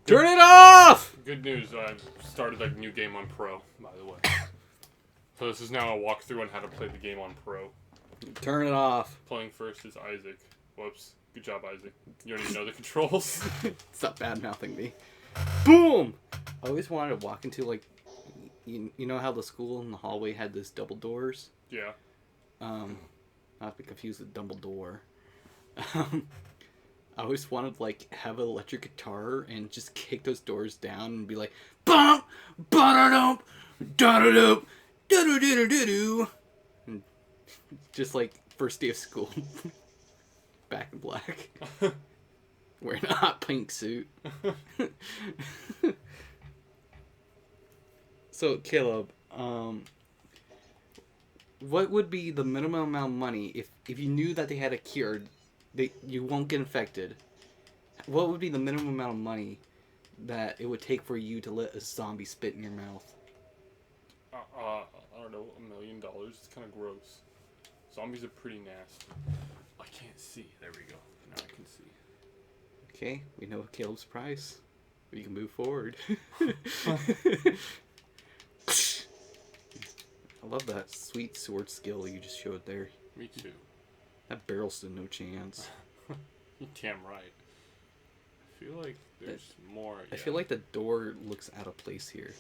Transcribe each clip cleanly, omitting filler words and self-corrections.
Turn it off! Good news, I've started a new game on Pro, by the way. So this is now a walkthrough on how to play the game on Pro. Turn it off. Playing first is Isaac. Whoops. Good job, Isaac. You don't even know the controls. Stop bad mouthing me. Boom! I always wanted to walk into, like, you know how the school in the hallway had those double doors? Yeah. Not to be confused with Dumbledore. I always wanted to, like, have an electric guitar and just kick those doors down and be like, bum, ba-da-dum, da-da-dum, da-da-da-da-da-do. And just like first day of school. Back in black. Wearing a hot pink suit. So, Caleb, what would be the minimum amount of money if you knew that they had a cure, you won't get infected? What would be the minimum amount of money that it would take for you to let a zombie spit in your mouth? I don't know, $1 million? It's kind of gross. Zombies are pretty nasty. I can't see. There we go. Now I can see. Okay, we know Caleb's price. We can move forward. I love that sweet sword skill you just showed there. Me too. That barrel stood no chance. You're damn right. I feel like there's more. I feel like the door looks out of place here.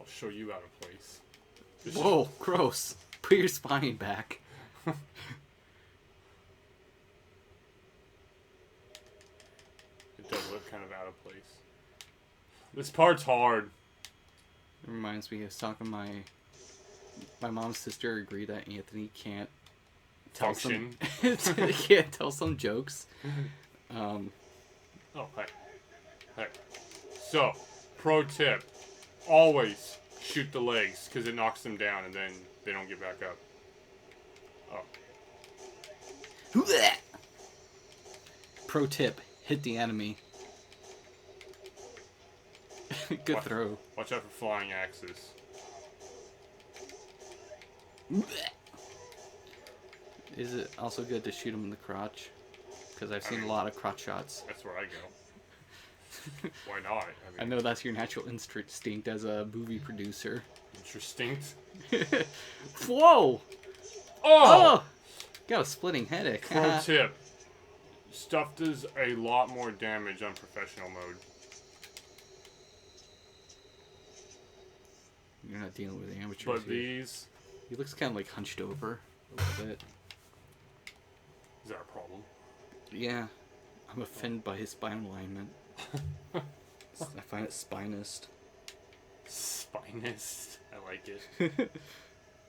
I'll show you out of place. Whoa, gross. Put your spine back. It does look kind of out of place. This part's hard. It reminds me of talking my mom's sister agreed that Anthony can't tell Function. he can't tell some jokes. Oh, hey. So, pro tip. Always shoot the legs, because it knocks them down and then they don't get back up. Oh. Pro tip, hit the enemy. Good throw. Watch out for flying axes. Is it also good to shoot him in the crotch? Because I've seen a lot of crotch shots. That's where I go. Why not? I know that's your natural instinct as a movie producer. Interesting. Whoa! Oh! Got a splitting headache. Pro tip. Stuff does a lot more damage on professional mode. You're not dealing with amateurs But here. these... He looks kind of like hunched over a little bit. Is that a problem? Yeah. I'm offended by his spine alignment. I find it spinist. Spinist. I like it.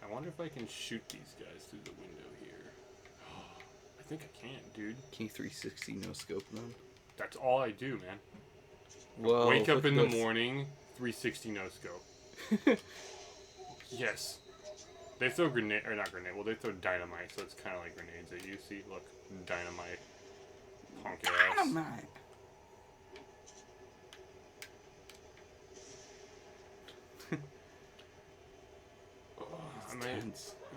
I wonder if I can shoot these guys through the window here. I think I can, dude. Can you 360 no scope them? That's all I do, man. Whoa, Wake up look in at the this. morning, 360 no scope. Yes. They throw grenade, or not grenade, well they throw dynamite, so it's kind of like grenades that you see. Look, dynamite. Honk your ass. Dynamite. I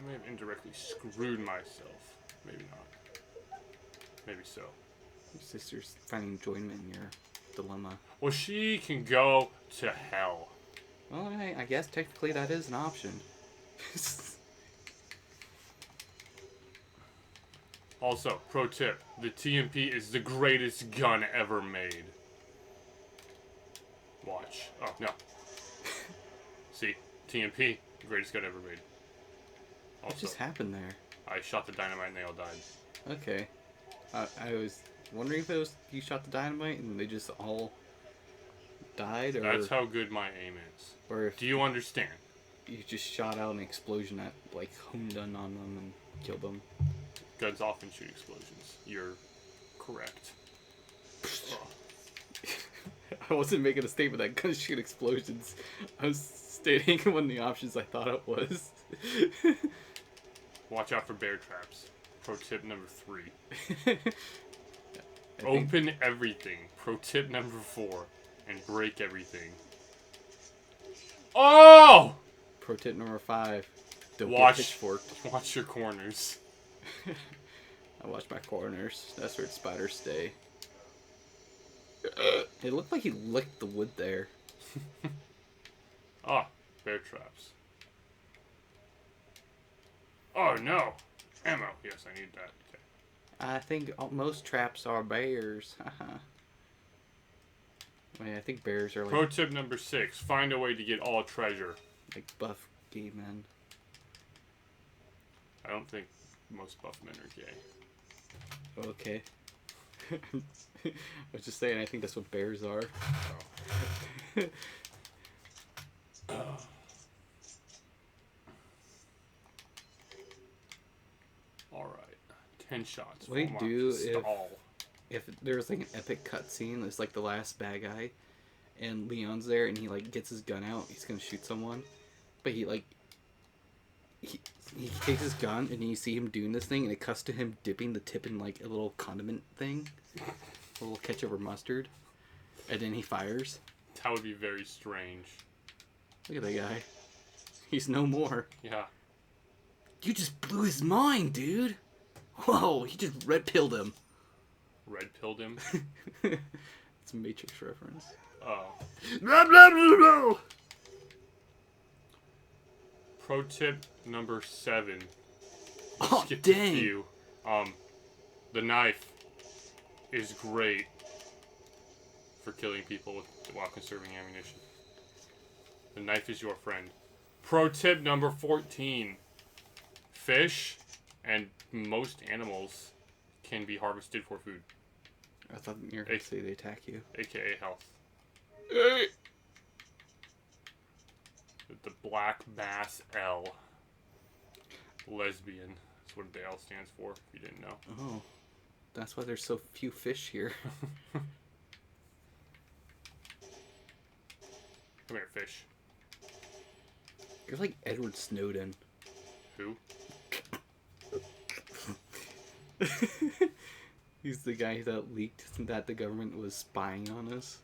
may have indirectly screwed myself. Maybe not. Maybe so. Your sister's finding enjoyment in your dilemma. Well, she can go to hell. Well, I guess technically that is an option. Also, pro tip, the TMP is the greatest gun ever made. Watch. Oh, no. See? TMP, greatest gun ever made. Also, What just happened there? I shot the dynamite and they all died. Okay. I was wondering if it was you shot the dynamite and they just all died, or That's how good my aim is. or if Do you understand? you just shot out an explosion that like homed in on them and killed them. Guns often shoot explosions. You're correct. I wasn't making a statement that guns shoot explosions. I was stating one of the options I thought it was. Watch out for bear traps. Pro tip number 3. I think- Open everything. Pro tip number 4. And break everything. Oh! Pro tip number 5. Don't Watch. get pitchforked. Watch your corners. I watch my corners. That's where spiders stay. It looked like he licked the wood there. Ah, bear traps. Oh no! Ammo. Yes, I need that. Okay. I think most traps are bears. Wait, I think bears are Pro like tip number 6: find a way to get all treasure. buff gay men. I don't think most buff men are gay. Okay. I was just saying, I think that's what bears are. Alright. 10 shots. What do you Full do marks. Stall. if there was like an epic cutscene? It's like the last bad guy, and Leon's there, and he like gets his gun out. He's gonna shoot someone, but he takes his gun, and you see him doing this thing, and it cuts to him dipping the tip in like a little condiment thing, a little ketchup or mustard, and then he fires. That would be very strange. Look at that guy. He's no more. Yeah. You just blew his mind, dude. Whoa, he just red pilled him. Red pilled him. It's a Matrix reference. Oh. Blah, blah, blah, blah. Pro tip number 7. Oh, Skip a dang. few. The knife is great for killing people while conserving ammunition. The knife is your friend. Pro tip number 14. Fish and most animals can be harvested for food, I thought you were going to say they attack you. aka health. Hey. The black bass L. Lesbian. That's what the L stands for, if you didn't know. Oh, that's why there's so few fish here. Come here, fish. You're like Edward Snowden. Who? He's the guy that leaked that the government was spying on us.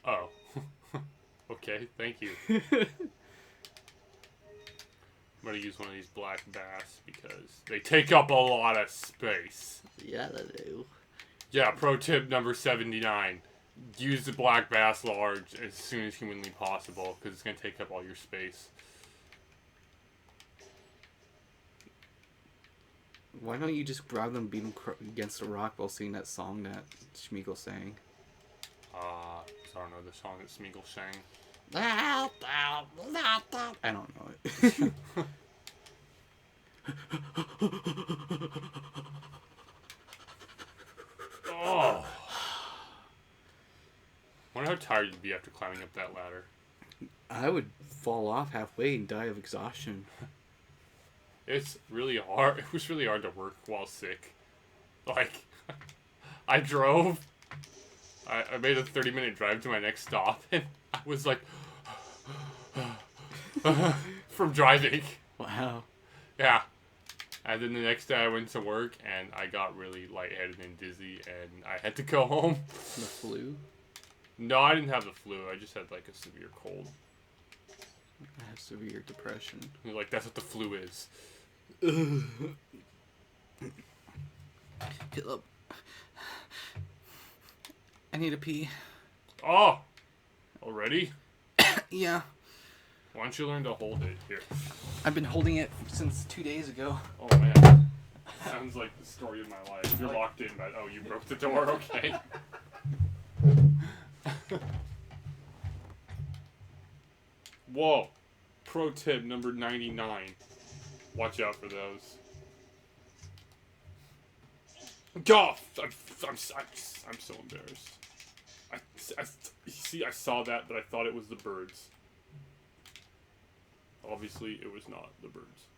Oh. Okay, thank you. I'm gonna use one of these black bass because they take up a lot of space. Yeah, they do. Yeah, pro tip number 79. Use the black bass large as soon as humanly possible because it's gonna take up all your space. Why don't you just grab them and beat them against a rock while singing that song that Schmeagle sang? I don't know the song that Smeagol sang. I don't know it. Oh! Wonder how tired you'd be after climbing up that ladder. I would fall off halfway and die of exhaustion. It's really hard. It was really hard to work while sick. Like, I drove. I made a 30-minute drive to my next stop, and I was like, from driving. Wow. Yeah. And then the next day I went to work, and I got really lightheaded and dizzy, and I had to go home. The flu? No, I didn't have the flu. I just had, like, a severe cold. I have severe depression. Like, that's what the flu is. Philip. I need a pee. Oh! Already? Yeah. Why don't you learn to hold it? Here. I've been holding it since 2 days ago. Oh, man. Sounds like the story of my life. You're locked in, but oh, you broke the door? Okay. Whoa. Pro tip number 99. Watch out for those. God, I'm so embarrassed. See, I saw that, but I thought it was the birds. Obviously, it was not the birds.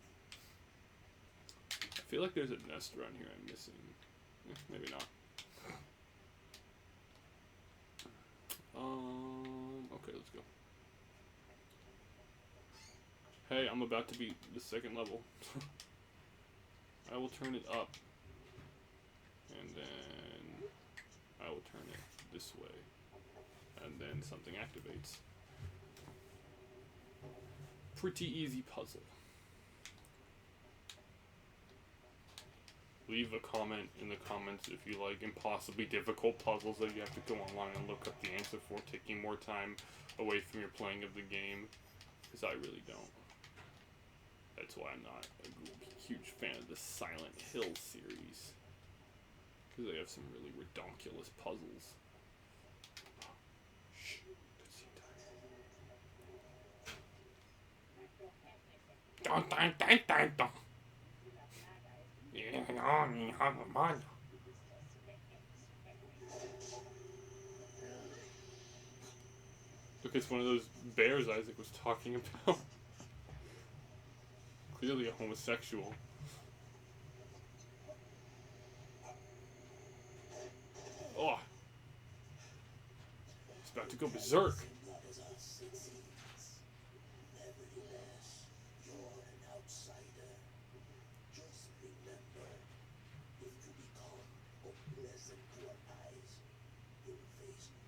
I feel like there's a nest around here I'm missing. Maybe not. Okay, let's go. Hey, I'm about to beat the second level. I will turn it up. And then I will turn it this way. And then something activates. Pretty easy puzzle. Leave a comment in the comments if you like impossibly difficult puzzles that you have to go online and look up the answer for, taking more time away from your playing of the game, because I really don't. That's why I'm not a huge fan of the Silent Hill series, because they have some really redonkulous puzzles. Shh, cutscene time. Look, it's one of those bears Isaac was talking about. Clearly a homosexual. Oh! It's about to go berserk.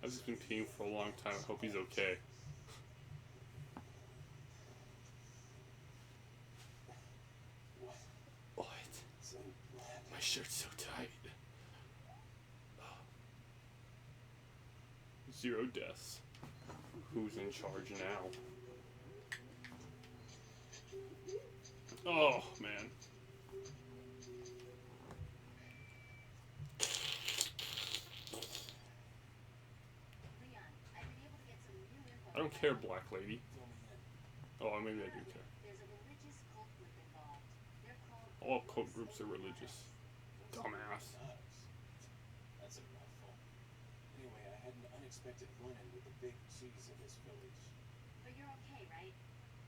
I've just been peeing for a long time. I hope he's okay. What? My shirt's so tight. 0 deaths. Who's in charge now? Oh, man. I don't care, Black Lady. Oh, maybe I do care. All cult groups are religious. Dumbass. That's a mouthful. Anyway, I had an unexpected run-in with the big cheese in this village. But you're okay, right?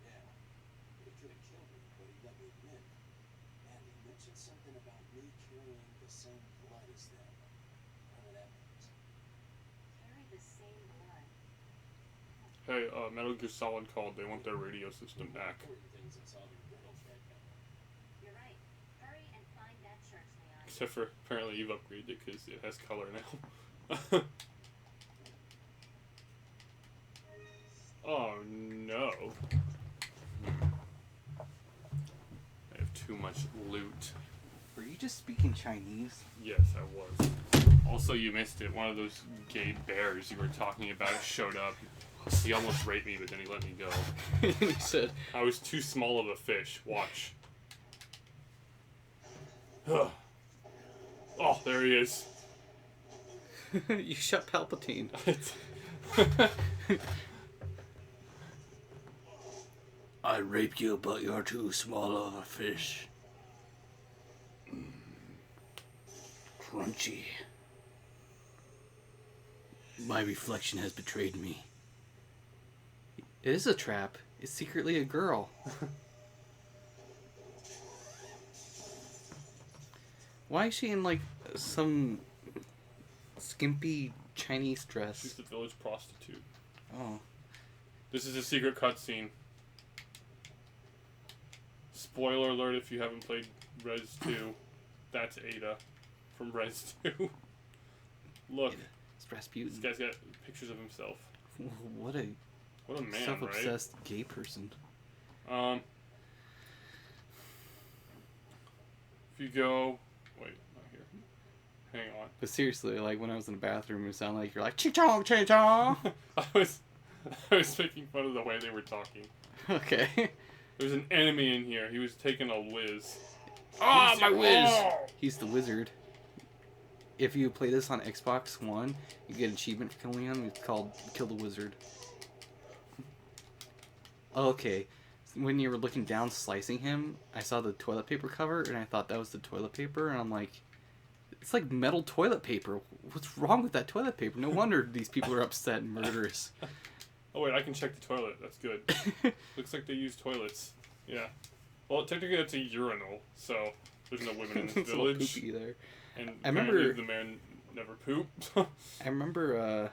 Yeah. He could have killed me, but he let me live. And he mentioned something about me carrying the same blood as them. None of that means. Carry the same blood. Hey, Metal Gear Solid called. They want their radio system back. Important things in solving riddles right now. You're right. Hurry and find that church, Leon. Except for apparently you've upgraded it because it has color now. Oh no. I have too much loot. Were you just speaking Chinese? Yes, I was. Also, you missed it. One of those gay bears you were talking about showed up. He almost raped me, but then he let me go. He said, I was too small of a fish. Watch. Oh, there he is. you shot Palpatine. I raped you, but you're too small of a fish. Crunchy. My reflection has betrayed me. It is a trap. It's secretly a girl. Why is she in, like, some skimpy Chinese She's dress? the village prostitute. Oh. This is a secret cutscene. Spoiler alert if you haven't played Res 2. That's Ada from Res 2. Look, It's this Rasputin. guy's got pictures of himself. What a What a man, right? self-obsessed gay person. If you go... Wait, not here. Hang on. But seriously, like, when I was in the bathroom, it sounded like you're like, chee-chong, chee-chong. I was making fun of the way they were talking. Okay. There's an enemy in here. He was taking a whiz. Ah, He's- my whiz! Oh! He's the wizard. If you play this on Xbox One, you get an achievement for killing him. It's called Kill the Wizard. Okay. When you were looking down slicing him, I saw the toilet paper cover, and I thought that was the toilet paper, and I'm like, it's like metal toilet paper. What's wrong with that toilet paper? No wonder these people are upset and murderous. Oh wait, I can check the toilet. That's good. Looks like they use toilets. Yeah. Well, technically that's a urinal, so there's no women in this It's a little village. poopy there. And I remember- apparently the man never pooped. I remember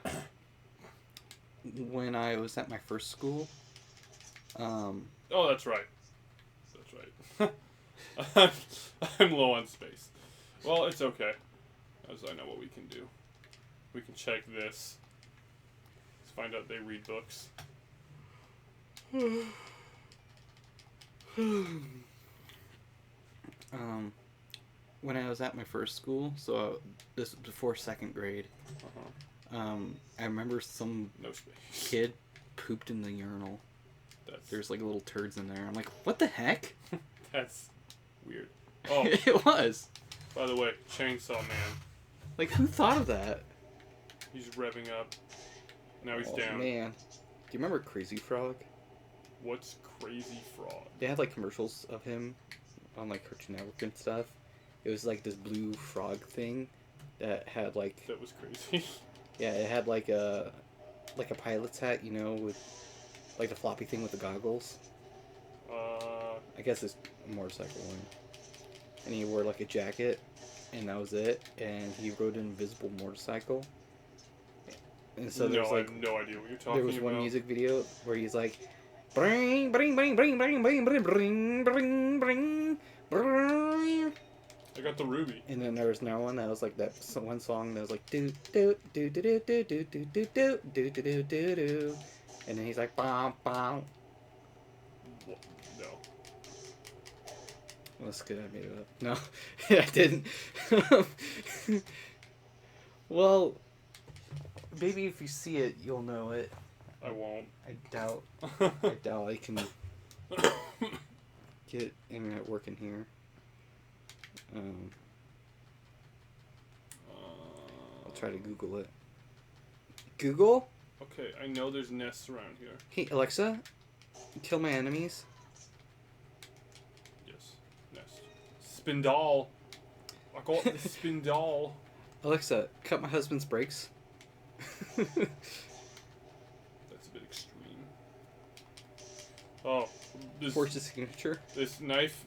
when I was at my first school. Oh, that's right. That's right. I'm low on space. Well, it's okay. As I know what we can do. We can check this. Let's find out they read books. when I was at my first school, so this was before second grade. I remember some No space. kid pooped in the urinal. That's There's like little turds in there. I'm like, what the heck? that's weird. Oh, It was. by the way, Chainsaw Man. Like, who thought of that? He's revving up. Now he's Oh, down. man. Do you remember Crazy Frog? What's Crazy Frog? They had like commercials of him on like Cartoon Network and stuff. It was like this blue frog thing that had like, That was crazy. yeah, it had like a pilot's hat, you know, with like the floppy thing with the goggles. I guess it's a motorcycle one. And he wore like a jacket, and that was it. And he rode an invisible motorcycle. And so no, there's I like, have no idea what you're talking there was about. one music video where he's like, bring, bring, bring, bring, bring, bring, bring, bring, bring, bring, bring. I got the ruby. And then there was another one that was like that one song that was like do do do do do do do do do do do do do do do, and then he's like bam bam. What? No. That's good. I made it up. No, I didn't. Well, maybe if you see it, you'll know it. I won't. I doubt. I doubt I can get internet working here. I'll try to Google it. Google? Okay, I know there's nests around here. Hey Alexa, kill my enemies. Yes. Nest. Spindal. I call it the spindal. Alexa, cut my husband's brakes. That's a bit extreme. Oh, Forge the signature. this knife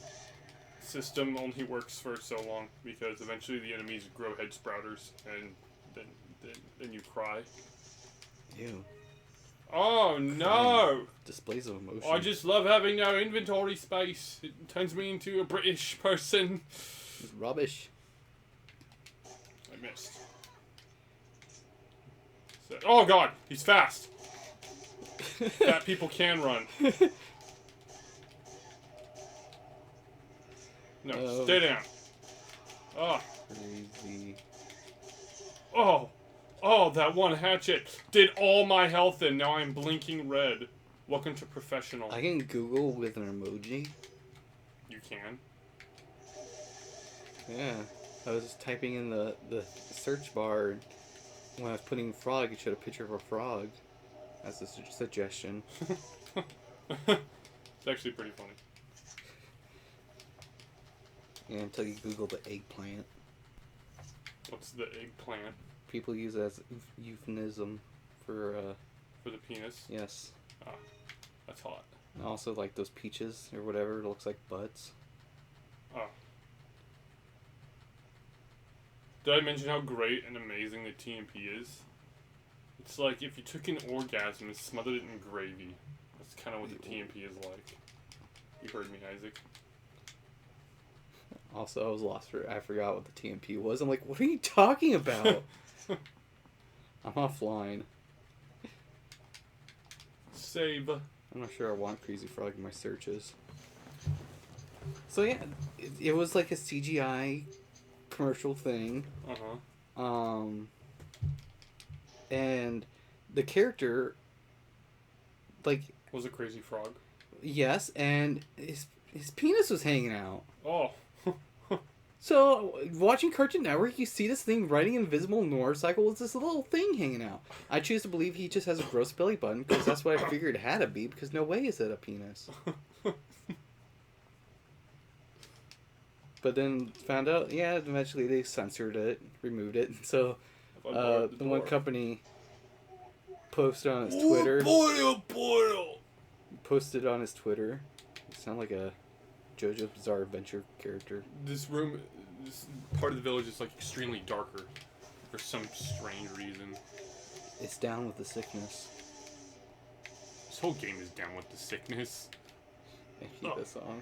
system only works for so long because eventually the enemies grow head sprouters and then you cry. Ew. Oh no! Displays of emotion. I just love having no inventory space. It turns me into a British person. It's rubbish. I missed. So, oh god, he's fast. Fat people can run. No, Oh. stay down. Oh, Crazy. oh, that one hatchet did all my health in. Now I'm blinking red. Welcome to professional. I can Google with an emoji. You can. Yeah. I was just typing in the search bar. And when I was putting frog, it showed a picture of a frog. As a suggestion. It's actually pretty funny. Yeah, until you Google the eggplant. What's the eggplant People use it as euphemism for, for the penis? yes. That's hot. And also, like, those peaches or whatever, it looks like butts. Oh. Did I mention how great and amazing the TMP is? It's like if you took an orgasm and smothered it in gravy. That's kind of what the TMP is like. You heard me, Isaac. Also, I was lost for, I forgot what the TMP was. I'm like, what are you talking about? I'm offline. Save. I'm not sure I want Crazy Frog in my searches. So yeah, it was like a CGI commercial thing. Uh-huh. And the character, like, Was a crazy frog. yes, and his penis was hanging out. Oh. So, watching Cartoon Network, you see this thing riding an invisible motorcycle with this little thing hanging out. I choose to believe he just has a gross belly button, because that's what I figured it had to be, because no way is it a penis. But then found out, yeah, eventually they censored it, removed it. So, the one company posted on his Twitter. Posted on his Twitter. You sound like a JoJo's Bizarre Adventure character. This part of the village is like extremely darker for some strange reason. It's down with the sickness. This whole game is down with the sickness. I hate that song.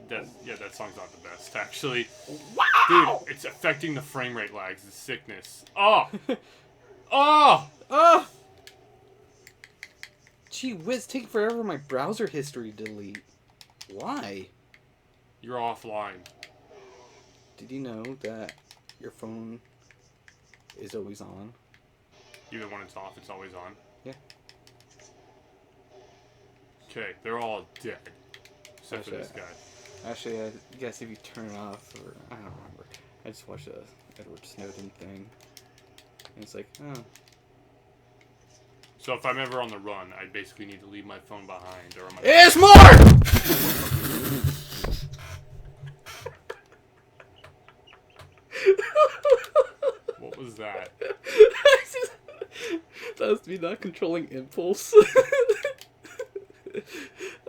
That song's not the best, actually. Wow! Dude, it's affecting the frame rate lags, the sickness. Oh! Oh! Ah! Gee whiz, taking forever for my browser history to delete. Why? You're offline. Did you know that your phone is always on? Even when it's off, it's always on. Yeah. Okay, they're all dead. Except for Actually, this guy. Actually, I guess if you turn it off, or I don't remember. I just watched a Edward Snowden thing, and it's like, oh, So if I'm ever on the run, I basically need to leave my phone behind, or am I? it's more. What was that? That was me not controlling impulse.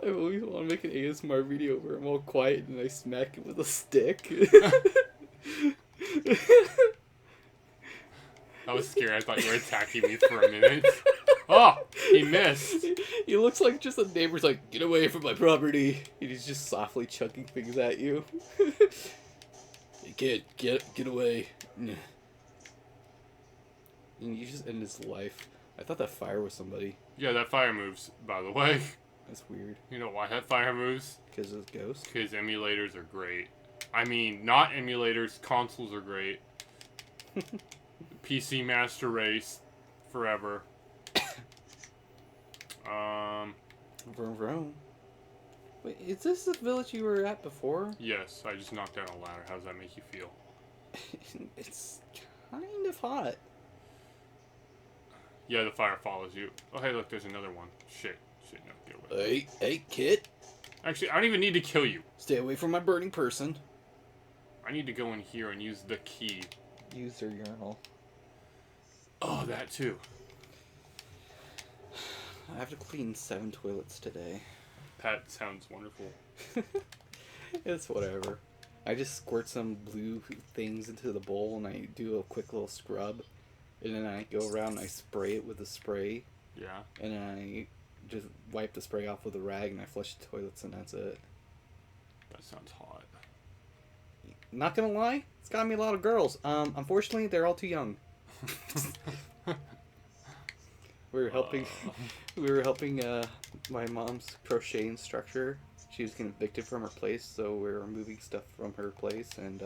I always want to make an ASMR video where I'm all quiet and I smack it with a stick. I was scared. I thought you were attacking me for a minute. Oh, he missed. He looks like just a neighbor's like, get away from my property. And he's just softly chucking things at you. You can't get away. And you just end his life. I thought that fire was somebody. Yeah, that fire moves, by the way. That's weird. You know why that fire moves? Because of ghosts. Because emulators are great. I mean, not emulators, consoles are great. PC Master Race, forever. Vroom vroom. Wait, is this the village you were at before? Yes, I just knocked down a ladder. How does that make you feel? It's kind of hot. Yeah, the fire follows you. Oh, hey, look, there's another one. Shit, no, get away. Hey, kid. Actually, I don't even need to kill you. Stay away from my burning person. I need to go in here and use the key. Use their urinal. Oh, that too. I have to clean 7 toilets today. That sounds wonderful. It's whatever. I just squirt some blue things into the bowl and I do a quick little scrub. And then I go around and I spray it with a spray. Yeah. And then I just wipe the spray off with a rag and I flush the toilets and that's it. That sounds hot. Not gonna lie, it's got me a lot of girls. Unfortunately, they're all too young. We were helping. We were helping my mom's crochet instructor. She was getting evicted from her place, so we were moving stuff from her place, and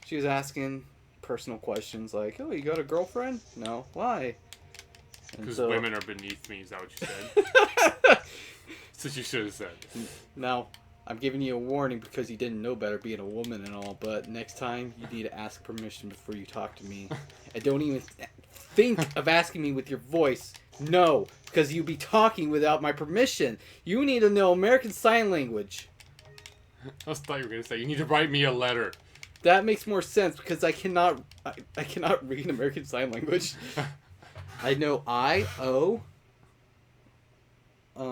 she was asking personal questions like, "Oh, you got a girlfriend? No. Why?" Because women are beneath me. Is that what you said? That's what you should have said. Now, I'm giving you a warning because you didn't know better being a woman and all, but next time you need to ask permission before you talk to me. And don't even think of asking me with your voice. No, because you'd be talking without my permission. You need to know American Sign Language. I thought you were going to say, you need to write me a letter. That makes more sense because I cannot read American Sign Language. I know I, O, I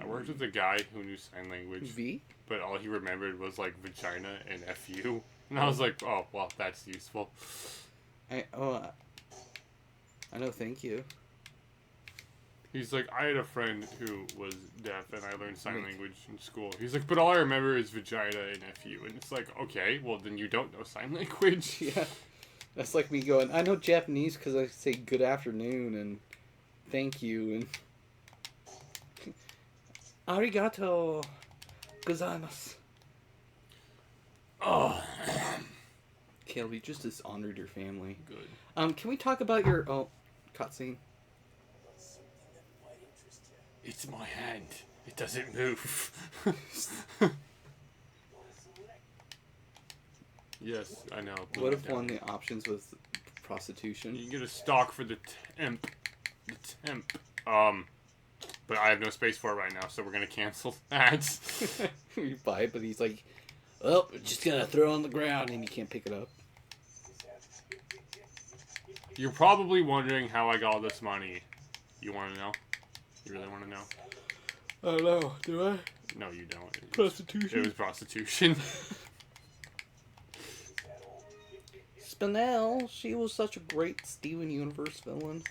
worked with a guy who knew sign language, V. but all he remembered was like vagina and FU. And I was like, oh, well, that's useful. I know, thank you. He's like, I had a friend who was deaf and I learned sign language in school. He's like, but all I remember is vagina and FU. And it's like, okay, well, then you don't know sign language. Yeah. That's like me going, I know Japanese because I say good afternoon and thank you and arigato gozaimasu. Oh, Caleb, you just dishonored your family. good. Can we talk about your cutscene? Something that might interest you. It's my hand. It doesn't move. Yes, I know. What if one of the options was prostitution? You can get a stock for the temp. The temp. But I have no space for it right now, so we're gonna cancel that. You buy it, but he's like, oh, just gonna throw it on the ground and you can't pick it up. You're probably wondering how I got all this money. You want to know? You really want to know? I don't know, do I? No, you don't. Prostitution. It was prostitution. Spinel, she was such a great Steven Universe villain.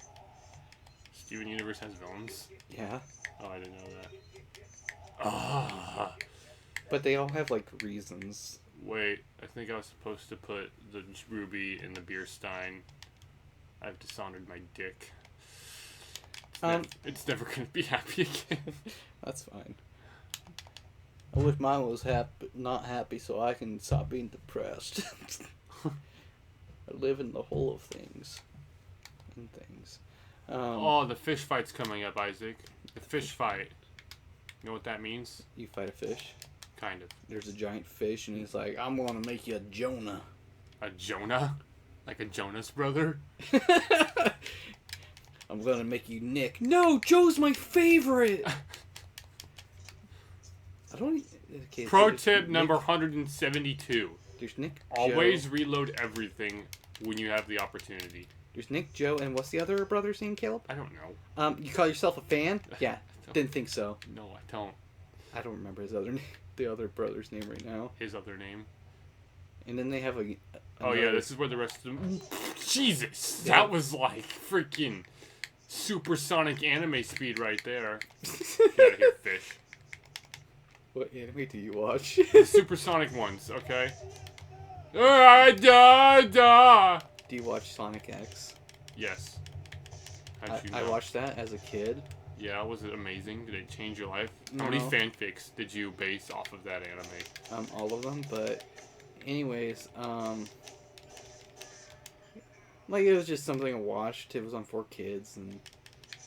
Steven Universe has villains? Yeah. Oh, I didn't know that. Ah. But they all have, like, reasons. Wait, I think I was supposed to put the ruby in the beer stein. I've dishonored my dick. It's never gonna be happy again. That's fine. I wish mine was not happy, so I can stop being depressed. I live in the whole of things. And things. Oh, the fish fight's coming up, Isaac. The fish fight. You know what that means? You fight a fish. Kind of. There's a giant fish, and he's like, "I'm gonna make you a Jonah." A Jonah? Like a Jonas brother? I'm gonna make you Nick. No, Joe's my favorite. I don't. Okay, so Pro there's tip Nick- number 172. There's Nick. Always Joe. reload everything when you have the opportunity. There's Nick, Joe, and what's the other brother's name, Caleb? I don't know. You call yourself a fan? Yeah. Don't- Didn't think so. No, I don't. I don't remember his other name, the other brother's name right now. His other name. And then they have a. Oh yeah, another- this is where the rest of them. Jesus, Yeah. that was like freaking supersonic anime speed right there. Get out of here, fish. What anime do you watch? The supersonic ones, okay. Da. Do you watch Sonic X? Yes. How'd you I know? watched that as a kid. Yeah, was it amazing? Did it change your life? How many No. fanfics did you base off of that anime? All of them, but anyways, like it was just something I watched. It was on 4Kids, and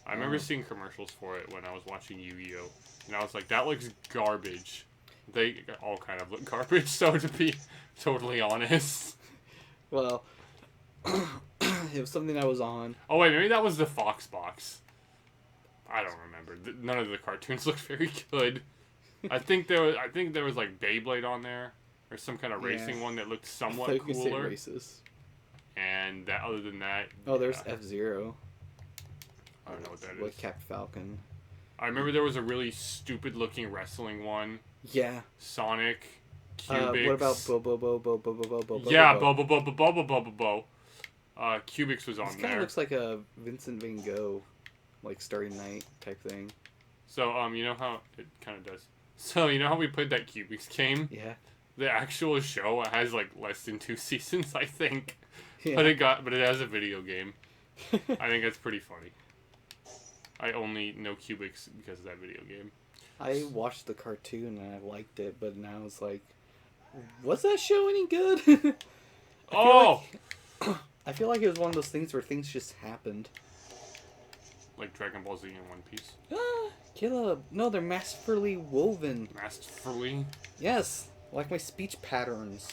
I remember seeing commercials for it when I was watching Yu-Gi-Oh! And I was like, that looks garbage. They all kind of look garbage, so to be totally honest. well, it was something I was on. Oh wait, maybe that was the Fox box. I don't remember. None of the cartoons looked very good. I think there was like Beyblade on there, or some kind of Yeah. racing one that looked I somewhat thought you could say cooler. racist. And that, other than that, Oh, there's yeah, F-Zero. I don't know what that With is. Cap Falcon. I remember there was a really stupid looking wrestling one. Yeah. Sonic, Cubix. What about Bo? Yeah, Bo. Cubix was on This kind of there. looks like a Vincent Van Gogh, like Starry Night type thing. So, you know how it kind of does. So, you know how we played that Cubix game? Yeah. The actual show has like less than 2 seasons, I think. Yeah. But it has a video game. I think that's pretty funny. I only know Cubix because of that video game. I watched the cartoon and I liked it, but now it's like, was that show any good? Oh! I feel like it was one of those things where things just happened. Like Dragon Ball Z and One Piece. Caleb, no, they're masterfully woven. Masterfully. Yes, like my speech patterns.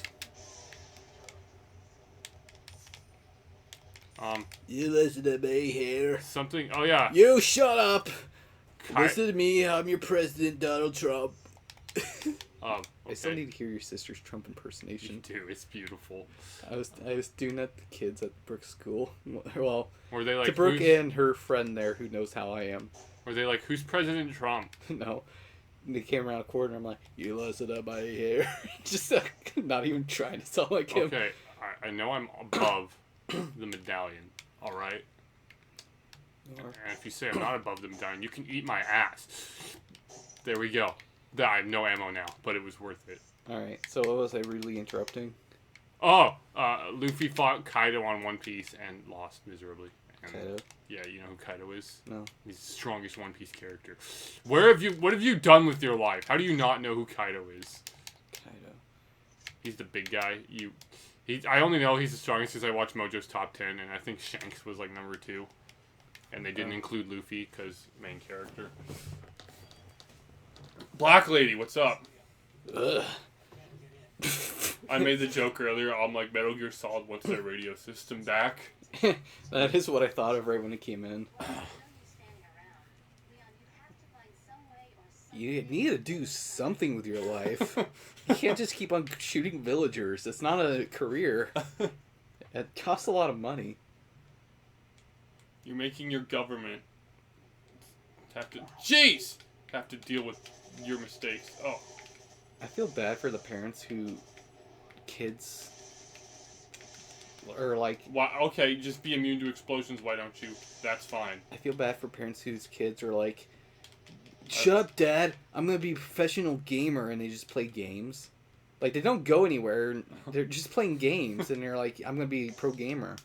You listen to me here. Something. Oh yeah. You shut up. Kai- Listen to me. I'm your president, Donald Trump. Oh, I still okay. need to hear your sister's Trump You impersonation. do. It's beautiful. I was doing that to kids at Brooke School. Well, Were they like to Brooke who's, and her friend there who knows how I am. Were they like who's President Trump? No. And they came around a corner and I'm like, you listen to my hair. Just not even trying to sound like him. Okay, I know I'm above the medallion. All right. Or- And if you say I'm not above the medallion, you can eat my ass. There we go. I have no ammo now, but it was worth it. Alright, so what was I really interrupting? Oh, Luffy fought Kaido on One Piece and lost miserably. And, Kaido? Yeah, you know who Kaido is? No. He's the strongest One Piece character. What have you done with your life? How do you not know who Kaido is? Kaido. He's the big guy. I only know he's the strongest because I watched Mojo's Top 10, and I think Shanks was like number 2. And they didn't Oh. include Luffy because main character. Black Lady, what's up? Ugh. I made the joke earlier. I'm like, Metal Gear Solid wants their radio system back. That is what I thought of right when it came in. No use standing around. Leon, you have to find some way or some You need to do something with your life. You can't just keep on shooting villagers. It's not a career. It costs a lot of money. You're making your government have to deal with your mistakes. Oh, I feel bad for the parents who kids are like. why? Okay, just be immune to explosions. Why don't you? That's fine. I feel bad for parents whose kids are like, "Shut up, Dad! I'm gonna be a professional gamer," and they just play games. Like they don't go anywhere. They're just playing games, and they're like, "I'm gonna be a pro gamer."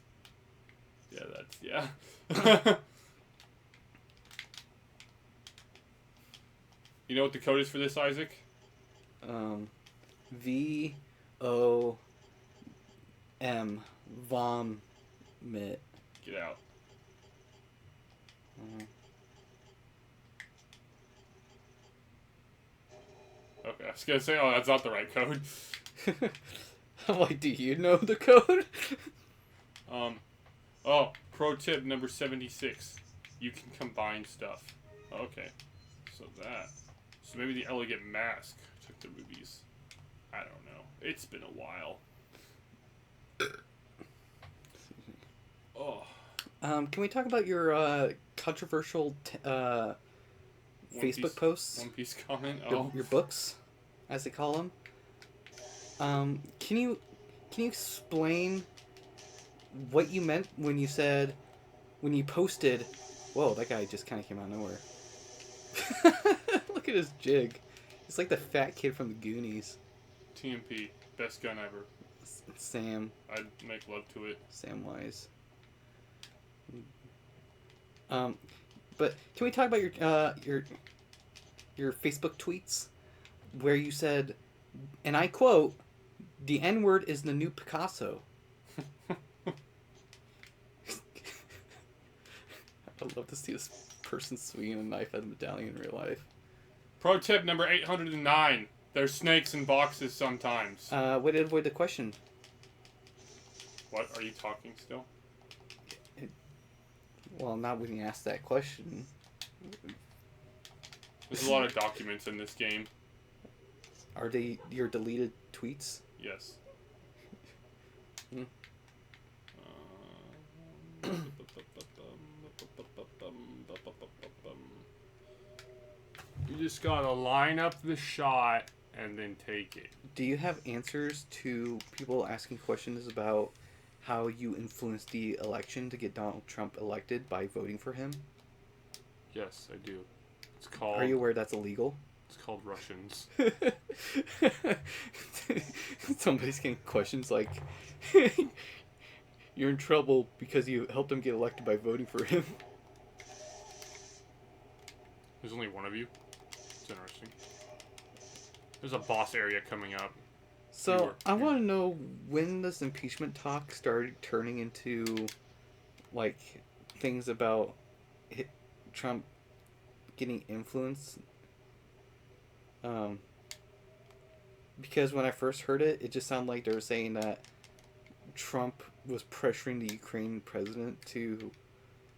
Yeah, that's You know what the code is for this, Isaac? V-O-M. Vomit. Get out. Okay, I was gonna say, oh, that's not the right code. I'm like, do you know the code? Oh, pro tip number 76. You can combine stuff. Okay, so maybe the Elegant Mask took the movies. I don't know. It's been a while. Oh. Can we talk about your controversial Facebook posts? One Piece comment. Oh. Your books, as they call them. Can you explain what you meant when you posted? Whoa, that guy just kind of came out of nowhere. Look at his jig. He's like the fat kid from the Goonies. TMP, best gun ever. Sam. I'd make love to it. Samwise. But can we talk about your Facebook tweets where you said, and I quote, "The N-word is the new Picasso." I'd love to see this person swinging a knife at a medallion in real life. Pro tip number 809. There's snakes in boxes sometimes. Way to avoid the question. What? Are you talking still? Well, not when you ask that question. There's a lot of documents in this game. Are they your deleted tweets? Yes. Hmm. You just gotta line up the shot and then take it. Do you have answers to people asking questions about how you influenced the election to get Donald Trump elected by voting for him? Yes, I do. It's called. Are you aware that's illegal? It's called Russians. Somebody's getting questions like, "You're in trouble because you helped him get elected by voting for him." There's only one of you. It's interesting. There's a boss area coming up. So I want to know, when this impeachment talk started turning into like things about Trump getting influence. Because when I first heard it, it just sounded like they were saying that Trump was pressuring the Ukraine president to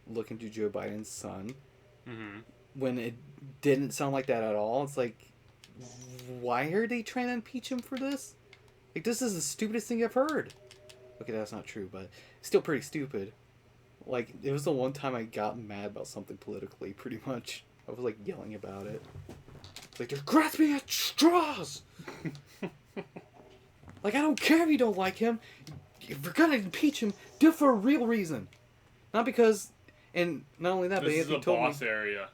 look into Joe Biden's son. Mm-hmm. When it didn't sound like that at all. It's like, why are they trying to impeach him for this? Like, this is the stupidest thing I've heard. Okay, that's not true, but still pretty stupid. Like, it was the one time I got mad about something politically, pretty much. I was, like, yelling about it. It's like, they're grasping at straws! Like, I don't care if you don't like him. If you're gonna impeach him, do it for a real reason. Not because... And not only that, This but is Anthony a told me... boss area.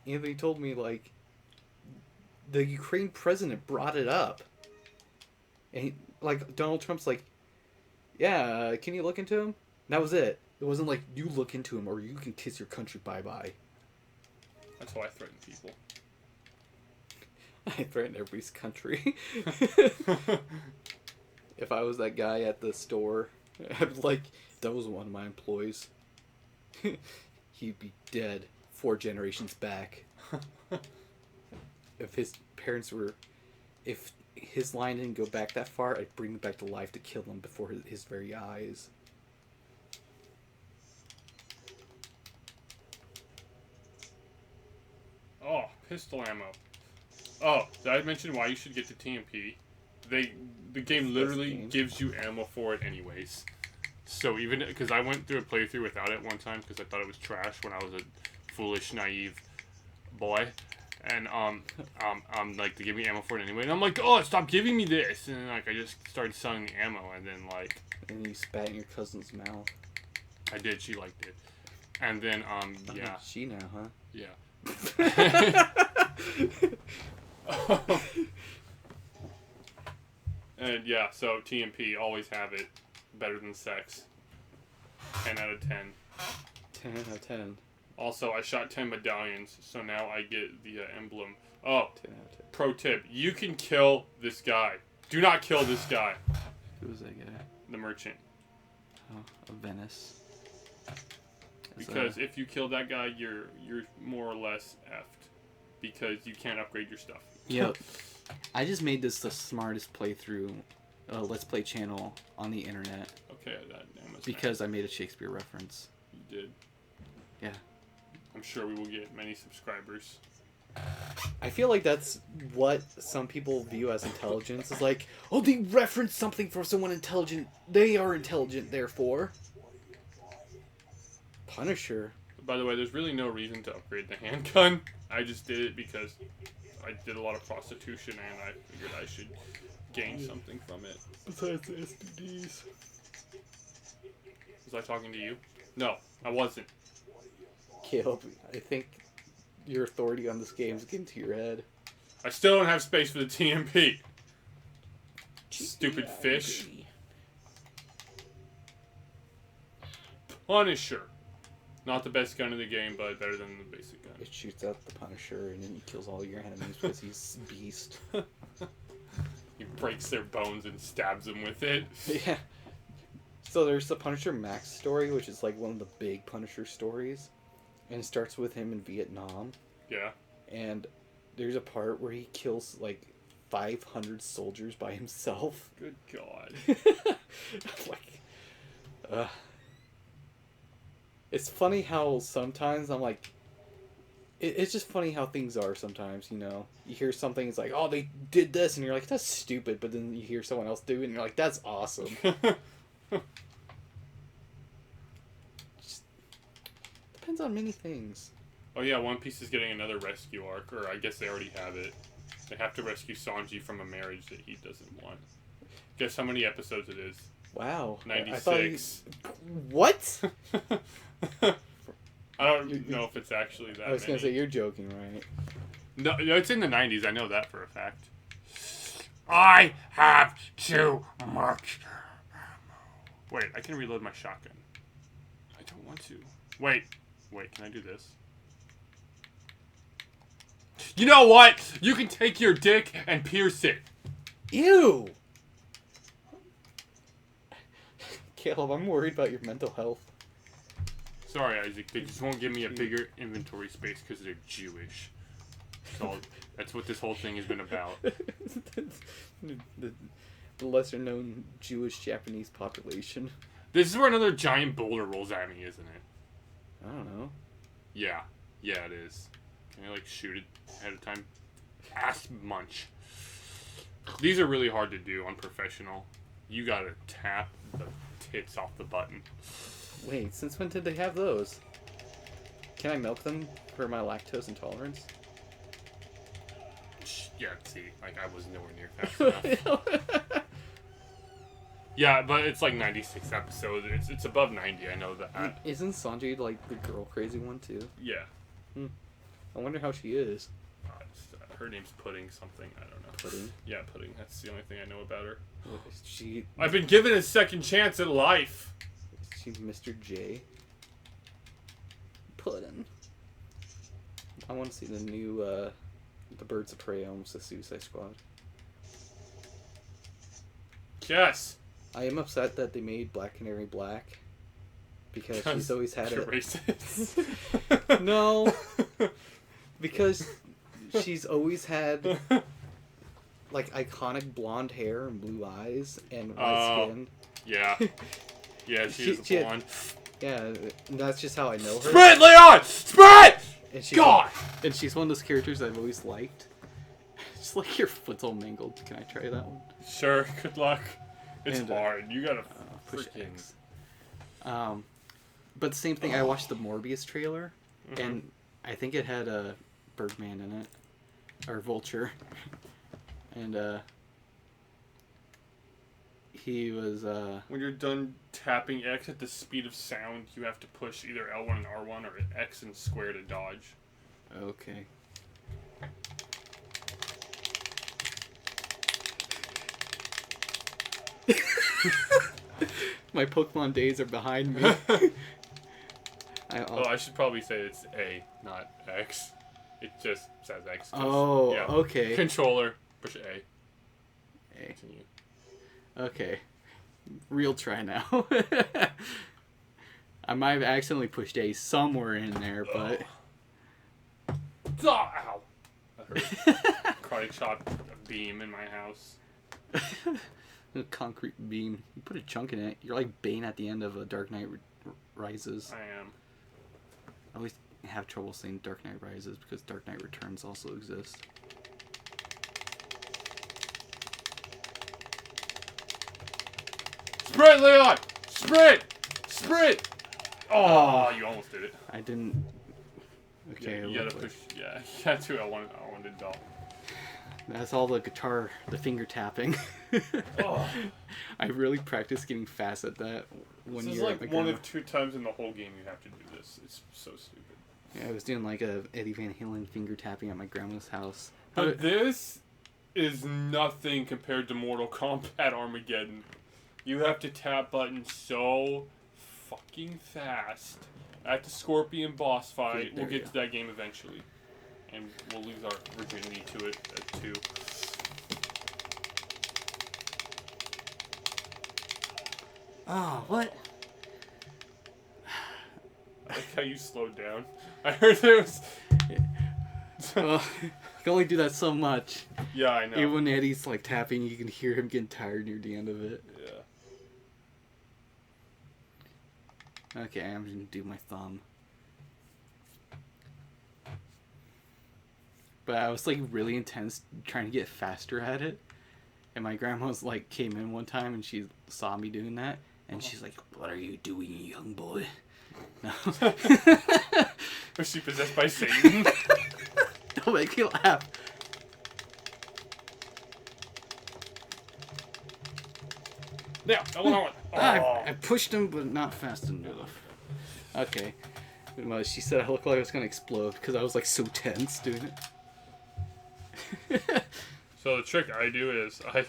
Anthony told me, like, the Ukraine president brought it up. And, he, like, Donald Trump's like, yeah, can you look into him? And that was it. It wasn't like, you look into him or you can kiss your country bye-bye. That's how I threaten people. I threaten everybody's country. If I was that guy at the store, I'd like, that was one of my employees. He'd be dead 4 generations back. If his parents were... If his line didn't go back that far, I'd bring him back to life to kill him before his very eyes. Oh, pistol ammo. Oh, did I mention why you should get the TMP? The game literally gives you ammo for it anyways. So even, because I went through a playthrough without it one time because I thought it was trash when I was a foolish, naive boy. And, like, they give me ammo for it anyway. And I'm like, oh, stop giving me this. And then, like, I just started selling the ammo. And then, like... And you spat in your cousin's mouth. I did. She liked it. And then, yeah. She now, huh? Yeah. And, yeah, so TMP, always have it. Better than sex. 10 out of 10. 10 out of 10. Also, I shot 10 medallions, so now I get the emblem. Oh, 10 out of 10. pro tip. You can kill this guy. Do not kill this guy. Who was that guy? The merchant. Oh, a Venice. Because if you kill that guy, you're more or less effed. Because you can't upgrade your stuff. Yep. I just made this the smartest playthrough, Let's Play channel on the internet. Okay, that damn Because I made a Shakespeare reference. You did. Yeah. I'm sure we will get many subscribers. I feel like that's what some people view as intelligence. Is like, oh, they reference something for someone intelligent. They are intelligent, therefore. Punisher. By the way, there's really no reason to upgrade the handgun. I just did it because I did a lot of prostitution and I figured I should gain something from it. Besides the STDs. Was I talking to you? No, I wasn't. Caleb, I think your authority on this game is getting to your head. I still don't have space for the TMP. Stupid fish. Punisher. Not the best gun in the game, but better than the basic gun. It shoots out the Punisher and then he kills all your enemies because he's beast. He breaks their bones and stabs them with it. Yeah. So there's the Punisher Max story, which is like one of the big Punisher stories. And it starts with him in Vietnam. Yeah. And there's a part where he kills like 500 soldiers by himself. Good God. like, it's funny how sometimes I'm like, it's just funny how things are sometimes, you know. You hear something, it's like, oh, they did this, and you're like, that's stupid, but then you hear someone else do it, and you're like, that's awesome. Just depends on many things. Oh yeah, One Piece is getting another rescue arc, or I guess they already have it. They have to rescue Sanji from a marriage that he doesn't want. Guess how many episodes it is? Wow. 96. What? I don't know if it's actually that I was going to say, many. you're joking, right? No, it's in the 90s. I know that for a fact. I have too much ammo. Wait, I can reload my shotgun. I don't want to. Wait, can I do this? You know what? You can take your dick and pierce it. Ew! Caleb, I'm worried about your mental health. Sorry, Isaac. They just won't give me a bigger inventory space because they're Jewish. So that's what this whole thing has been about. the lesser known Jewish Japanese population. This is where another giant boulder rolls at me, isn't it? I don't know. Yeah, it is. Can I like shoot it ahead of time? Ass munch. These are really hard to do unprofessional. You gotta tap the tits off the button. Wait, since when did they have those? Can I milk them for my lactose intolerance? Yeah, see, like I was nowhere near fast enough. Yeah, but it's like 96 episodes. It's above 90. I know that. Isn't Sanji like the girl crazy one too? Yeah. I wonder how she is. Her name's Pudding something. I don't know. Pudding? Yeah, Pudding. That's the only thing I know about her. Is she? I've been given a second chance at life. Is she Mr. J? Pudding. I want to see the new the Birds of Prey almost the Suicide Squad. Yes. I am upset that they made Black Canary black because she's always had You're it. racist. No, because she's always had like iconic blonde hair and blue eyes and white skin. Yeah. Yeah, she's She- blonde. Yeah, and that's just how I know her. Sprint, Leon! Sprint! And she's God! And she's one of those characters I've always liked. Just like your foot's all mangled. Can I try that one? Sure, good luck. It's And, hard. You gotta Push freaking... X. But the same thing. I watched the Morbius trailer, and I think it had a Birdman in it, or Vulture, and he was When you're done tapping X at the speed of sound, you have to push either L1 and R1 or X and square to dodge. okay. My Pokemon days are behind me. Oh, I should probably say it's A, not X. It just says X. 'cause- Oh, yeah. okay. Controller, push A. A. Continue. Okay. Real try now. I might have accidentally pushed A somewhere in there, but... Oh, ow! That hurt. Karate shot a beam in my house. A concrete beam. You put a chunk in it. You're like Bane at the end of a Dark Knight Rises. I am. I always have trouble saying Dark Knight Rises because Dark Knight Returns also exist. Sprint, Leon! Sprint! Sprint! Oh, you almost did it. I didn't... Okay, Yeah, it you gotta looked like- push. Yeah, that's who I wanted to dodge. That's all the guitar, the finger tapping. Oh. I really practiced getting fast at that when This is you're at like my one grandma. of 2 times in the whole game you have to do this. It's so stupid. Yeah, I was doing like a Eddie Van Halen finger tapping at my grandma's house. But this is nothing compared to Mortal Kombat Armageddon. You have to tap buttons so fucking fast. At the Scorpion boss fight, Okay, we'll there you get to that game eventually. And we'll lose our virginity to it at 2. Oh, what? I like how you slowed down. I heard there was... Well, you can only do that so much. Yeah, I know. Even when Eddie's like tapping, you can hear him getting tired near the end of it. Yeah. Okay, I'm gonna do my thumb. But I was like really intense trying to get faster at it. And my grandma's like came in one time and she saw me doing that. And she's like, "What are you doing, young boy?" No. Was she possessed by Satan? Don't make me laugh. Yeah, that one. I pushed him, but not fast enough. Okay. Well, she said I looked like I was gonna explode because I was like so tense doing it. So the trick I do is I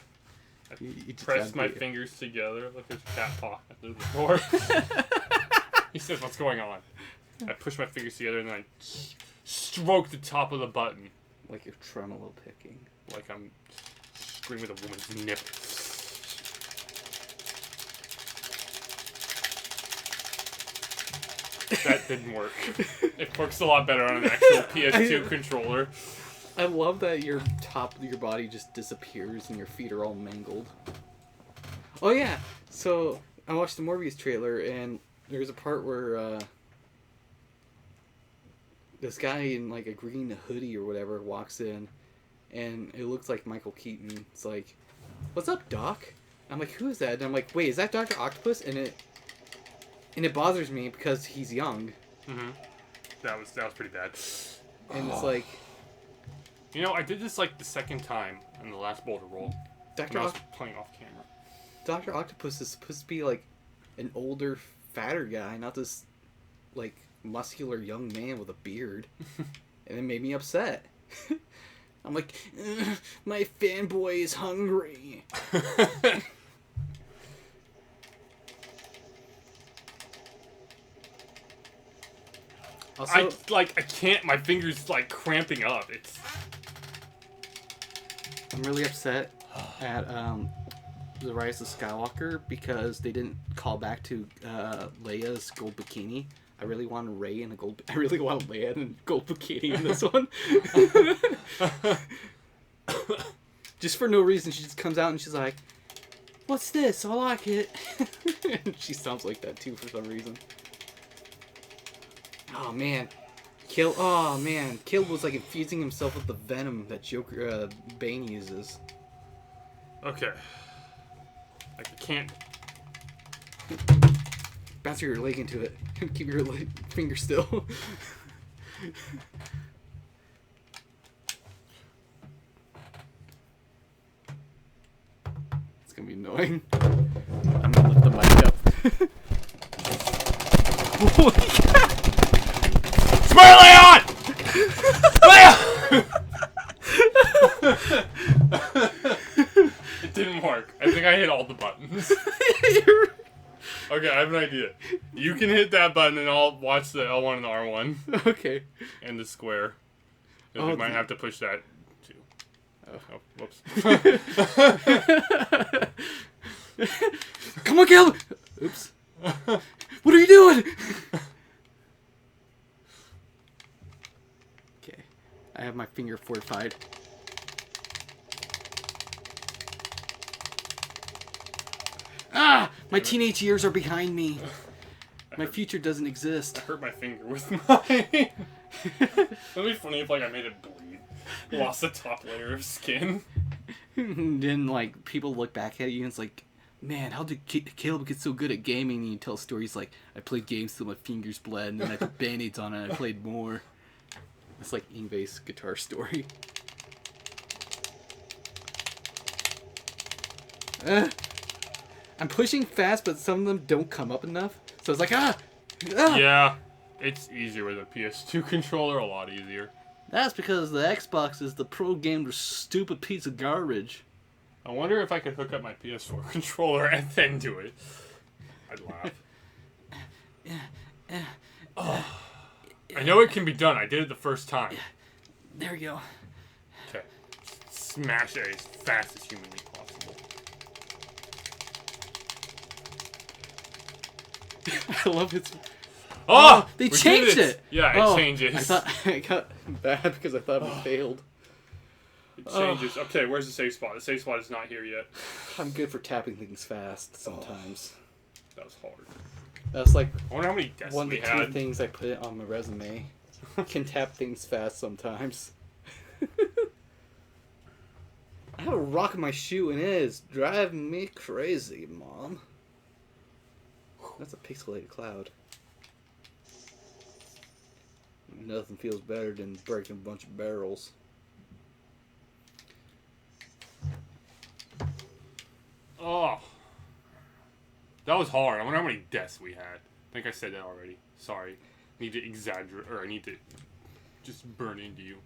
You just press gotta my do it. fingers together. Look, there's a cat paw through the door. He says, "What's going on?" I push my fingers together and then I stroke the top of the button Like you're tremolo picking. like I'm screaming with a woman's nip. That didn't work. It works a lot better on an actual PS2 controller. I love that your top of your body just disappears and your feet are all mangled. Oh yeah, so I watched the Morbius trailer and there's a part where this guy in like a green hoodie or whatever walks in and it looks like Michael Keaton. It's like, "What's up, Doc?" I'm like, "Who is that?" And I'm like, "Wait, is that Dr. Octopus?" And it bothers me because he's young. Mm-hmm. That was pretty bad. And it's like, You know, I did this like the second time in the last Boulder Roll. When Dr. I was playing off camera. Dr. Octopus is supposed to be like an older, fatter guy, not this like muscular young man with a beard. And it made me upset. I'm like, "Ugh, my fanboy is hungry." Also, I can't. My fingers like cramping up. It's I'm really upset at the Rise of Skywalker because they didn't call back to Leia's gold bikini. I really wanted Rey in a gold. I really wanted Leia in a gold bikini in this one. Just for no reason, she just comes out and she's like, "What's this? I like it." And she sounds like that too for some reason. Oh man, Kill was like infusing himself with the venom that Joker Bane uses. okay. I can't. Bounce your leg into it. Keep your finger still. It's gonna be annoying. I'm gonna lift the mic up. Holy cow! Smile, Leon! It didn't work. I think I hit all the buttons. Okay, I have an idea. You can hit that button and I'll watch the L1 and the R1 Okay. and the square. 'Cause Oh, we might the- have to push that too. Oh, whoops. Come on, Caleb! Oops. What are you doing? Okay. I have my finger fortified. Ah! My teenage years are behind me. My future doesn't exist. I hurt my finger with mine. That'd be funny if like I made it bleed. Lost the top layer of skin. Then, like, people look back at you and it's like, man, how did Caleb get so good at gaming? And you tell stories like, I played games till my fingers bled, and then I put band-aids on it and I played more. It's like Ingve's guitar story. I'm pushing fast, but some of them don't come up enough. So it's like, ah! Yeah, it's easier with a PS2 controller, a lot easier. That's because the Xbox is the pro gamer's stupid piece of garbage. I wonder if I could hook up my PS4 controller and then do it. I'd laugh. Oh. I know it can be done. I did it the first time. There we go. Okay. Smash it as fast as humanly possible. I love it. Oh! They we did changed it! Yeah, it Oh, changes. I thought I got bad because I thought it failed. It changes. Okay, where's the save spot? The save spot is not here yet. I'm good for tapping things fast sometimes. That was hard. That's like I wonder how many deaths one of we the two had. things I put on my resume. Can tap things fast sometimes. I have a rock in my shoe and it is driving me crazy, Mom. That's a pixelated cloud. Nothing feels better than breaking a bunch of barrels. Oh. That was hard. I wonder how many deaths we had. I think I said that already. Sorry. I need to exaggerate, or I need to just burn into you.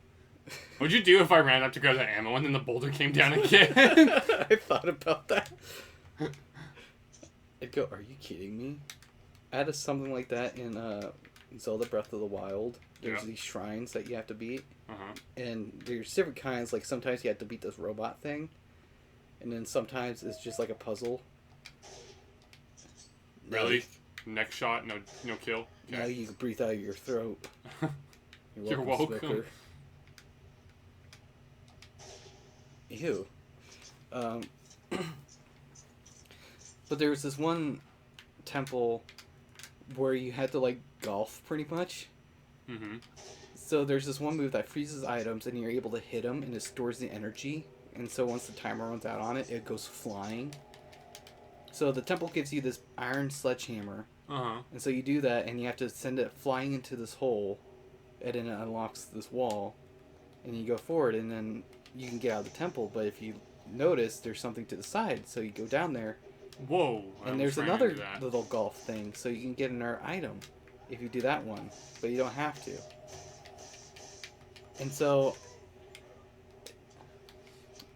What'd you do if I ran up to grab that ammo and then the boulder came down again? I thought about that. I'd go, are you kidding me? I had something like that in Zelda Breath of the Wild. There's Yeah. these shrines that you have to beat. Uh-huh. And there's different kinds. Like, sometimes you have to beat this robot thing. And then sometimes it's just like a puzzle. Really? Next shot, no kill? Now you can breathe out of your throat. You're welcome. Swicker. Ew. But there was this one temple where you had to, like, golf pretty much. Mm-hmm. So there's this one move that freezes items and you're able to hit them and it stores the energy. And so once the timer runs out on it, it goes flying. So the temple gives you this iron sledgehammer. Uh-huh. And so you do that and you have to send it flying into this hole. And then it unlocks this wall. And you go forward and then you can get out of the temple. But if you notice, there's something to the side. So you go down there. Whoa. And there's another little golf thing. So you can get another item if you do that one. But you don't have to. And so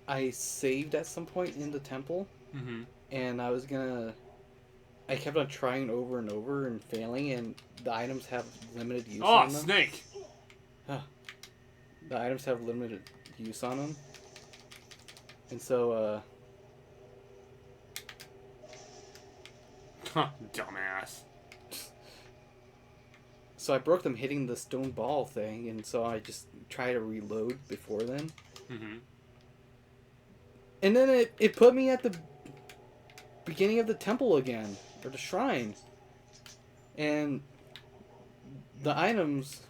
I saved at some point in the temple. Mm-hmm. And I kept on trying over and over and failing. And the items have limited use on Oh, them. snake! The items have limited use on them. And so, Dumbass. so I broke them hitting the stone ball thing, and so I just try to reload before then. Mm-hmm. And then it put me at the beginning of the temple again, or the shrine. And the items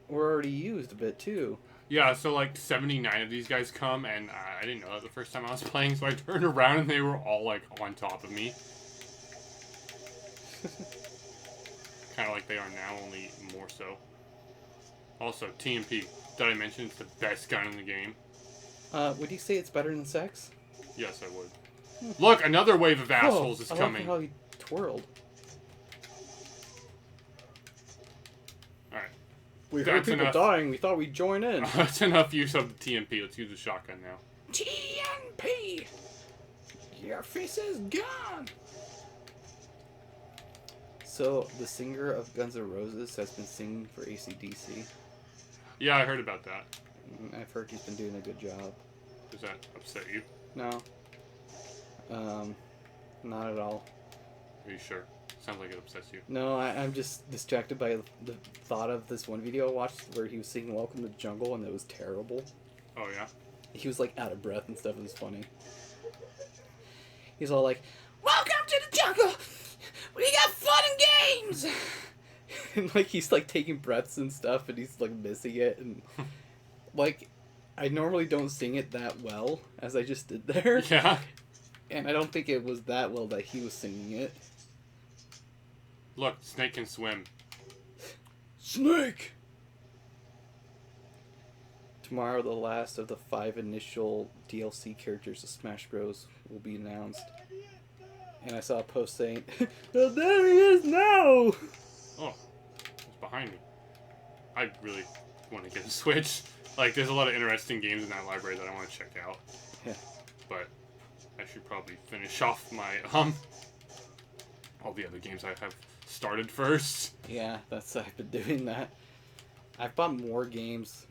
were already used a bit too. Yeah, so like 79 of these guys come, and I didn't know that the first time I was playing, so I turned around and they were all like on top of me. Kind of like they are now, only more so. Also, TMP. Did I mention it's the best gun in the game? Would you say it's better than sex? Yes, I would. Look, another wave of assholes is I coming. Like how he twirled. Alright. We That's heard people enough. dying. We thought we'd join in. That's enough use of the TMP. Let's use the shotgun now. TNP! Your face is gone! So, the singer of Guns N' Roses has been singing for AC/DC. Yeah, I heard about that. I've heard he's been doing a good job. Does that upset you? No. Not at all. Are you sure? Sounds like it upsets you. No, I'm just distracted by the thought of this one video I watched where he was singing Welcome to the Jungle and it was terrible. Oh, yeah? He was like out of breath and stuff. It was funny. He's all like, "Welcome to the jungle! We got fun and games!" And like he's like taking breaths and stuff and he's like missing it and like I normally don't sing it that well as I just did there. Yeah? And I don't think it was that well that he was singing it. Look, Snake can swim. Snake! Tomorrow, the last of the 5 initial DLC characters of Smash Bros. Will be announced. And I saw a post saying, "Oh, there he is now!" Oh, it's behind me. I really want to get a Switch. Like, there's a lot of interesting games in that library that I want to check out. Yeah. But I should probably finish off my, all the other games I have started first. Yeah, I've been doing that. I've bought more games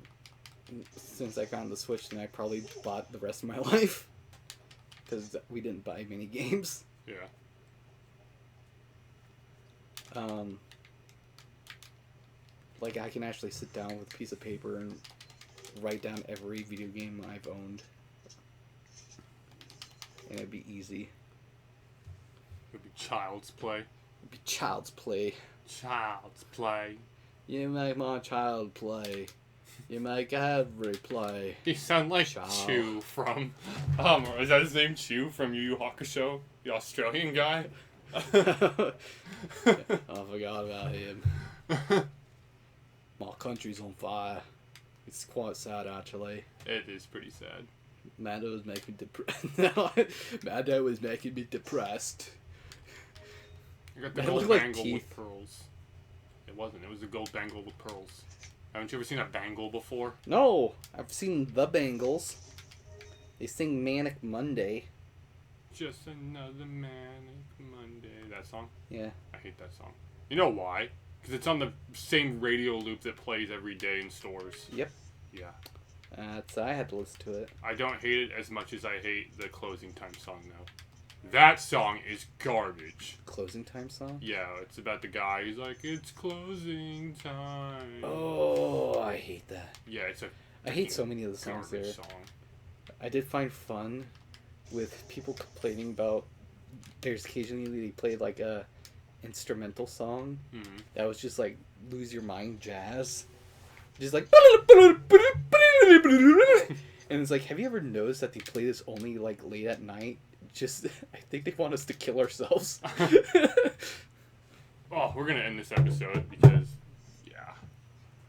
since I got on the Switch than I probably bought the rest of my life. Because we didn't buy many games. Yeah. Like, I can actually sit down with a piece of paper and write down every video game I've owned. And it'd be easy. It'd be Child's Play. It'd be child's play. Child's Play. You make my child play. You make every play. You sound like Child. Chew from, is that his name? Chew from Yu Yu Hakusho? The Australian guy? I forgot about him. My country's on fire. It's quite sad, actually. It is pretty sad. Mando was making me Mando was making me depressed. I got the Man, it gold looked like bangle teeth. with pearls. It wasn't. It was a gold bangle with pearls. Haven't you ever seen a bangle before? No, I've seen the Bangles. They sing Manic Monday. Just another manic Monday. That song? Yeah. I hate that song. You know why? Because it's on the same radio loop that plays every day in stores. Yep. Yeah. I had to listen to it. I don't hate it as much as I hate the closing time song, though. That song is garbage. Closing time song? Yeah, it's about the guy who's like, it's closing time. Oh, I hate that. Yeah, it's a I hate so many of the songs garbage there. song. I did find fun with people complaining about there's occasionally they played like a instrumental song Mhm. that was just like lose your mind jazz. Just like and it's like, have you ever noticed that they play this only like late at night? Just I think they want us to kill ourselves. Oh, we're gonna end this episode because